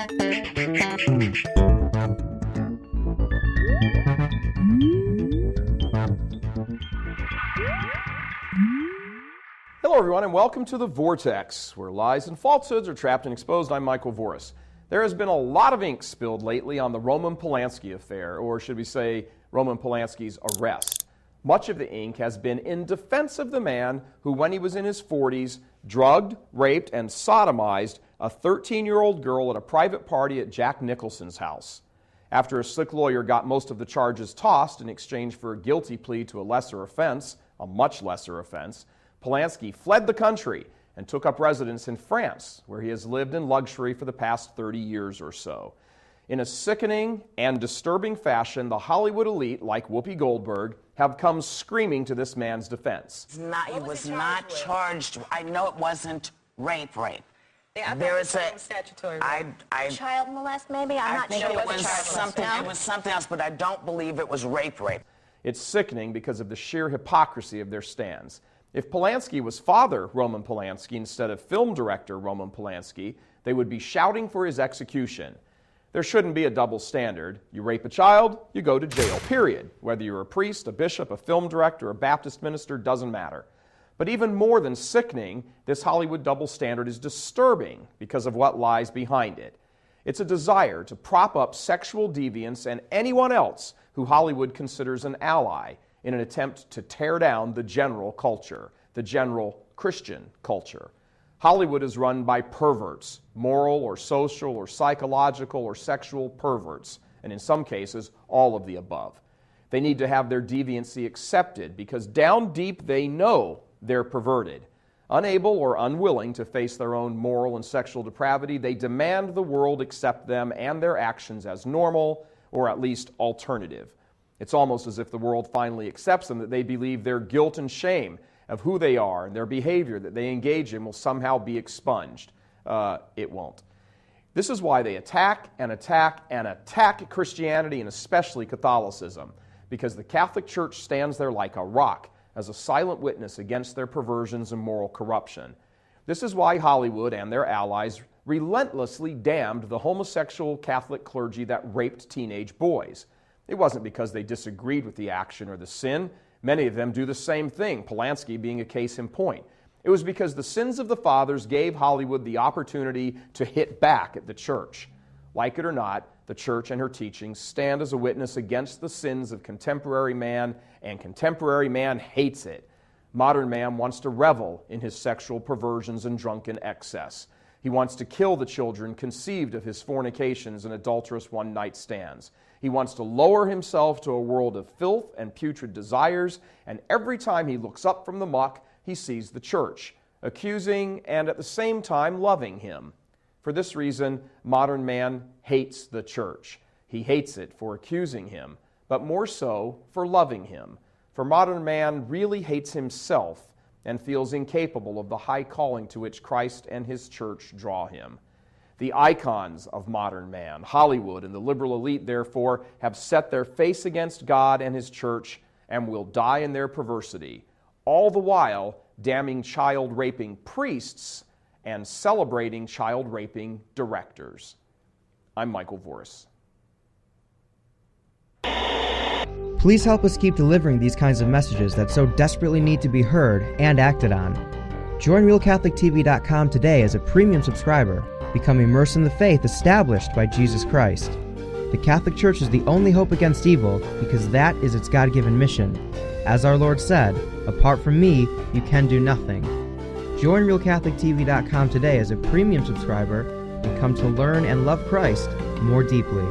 Hello, everyone, and welcome to The Vortex, where lies and falsehoods are trapped and exposed. I'm Michael Voris. There has been a lot of ink spilled lately on the Roman Polanski affair, or should we say Roman Polanski's arrest. Much of the ink has been in defense of the man who, when he was in his 40s, drugged, raped, and sodomized a 13-year-old girl at a private party at Jack Nicholson's house. After a slick lawyer got most of the charges tossed in exchange for a guilty plea to a lesser offense, a much lesser offense, Polanski fled the country and took up residence in France, where he has lived in luxury for the past 30 years or so. In a sickening and disturbing fashion, the Hollywood elite, like Whoopi Goldberg, have come screaming to this man's defense. He was not charged. I know it wasn't rape. There is a statutory rape. Child molest, maybe? I'm not sure. It was something. It was something else, but I don't believe it was rape. It's sickening because of the sheer hypocrisy of their stands. If Polanski was Father Roman Polanski instead of film director Roman Polanski, they would be shouting for his execution. There shouldn't be a double standard. You rape a child, you go to jail, period. Whether you're a priest, a bishop, a film director, a Baptist minister, doesn't matter. But even more than sickening, this Hollywood double standard is disturbing because of what lies behind it. It's a desire to prop up sexual deviance and anyone else who Hollywood considers an ally in an attempt to tear down the general culture, the general Christian culture. Hollywood is run by perverts, moral or social or psychological or sexual perverts, and in some cases, all of the above. They need to have their deviancy accepted because down deep they know they're perverted. Unable or unwilling to face their own moral and sexual depravity, they demand the world accept them and their actions as normal or at least alternative. It's almost as if the world finally accepts them, that they believe their guilt and shame of who they are and their behavior that they engage in will somehow be expunged. It won't. This is why they attack and attack and attack Christianity and especially Catholicism, because the Catholic Church stands there like a rock as a silent witness against their perversions and moral corruption. This is why Hollywood and their allies relentlessly damned the homosexual Catholic clergy that raped teenage boys. It wasn't because they disagreed with the action or the sin. Many of them do the same thing, Polanski being a case in point. It was because the sins of the fathers gave Hollywood the opportunity to hit back at the church. Like it or not, the church and her teachings stand as a witness against the sins of contemporary man, and contemporary man hates it. Modern man wants to revel in his sexual perversions and drunken excess. He wants to kill the children conceived of his fornications and adulterous one-night stands. He wants to lower himself to a world of filth and putrid desires, and every time he looks up from the muck, he sees the church, accusing and at the same time loving him. For this reason, modern man hates the church. He hates it for accusing him, but more so for loving him. For modern man really hates himself and feels incapable of the high calling to which Christ and his church draw him. The icons of modern man, Hollywood and the liberal elite, therefore, have set their face against God and his church and will die in their perversity, all the while damning child-raping priests and celebrating child-raping directors. I'm Michael Voris. Please help us keep delivering these kinds of messages that so desperately need to be heard and acted on. Join RealCatholicTV.com today as a premium subscriber. Become immersed in the faith established by Jesus Christ. The Catholic Church is the only hope against evil because that is its God-given mission. As our Lord said, apart from me, you can do nothing. Join RealCatholicTV.com today as a premium subscriber and come to learn and love Christ more deeply.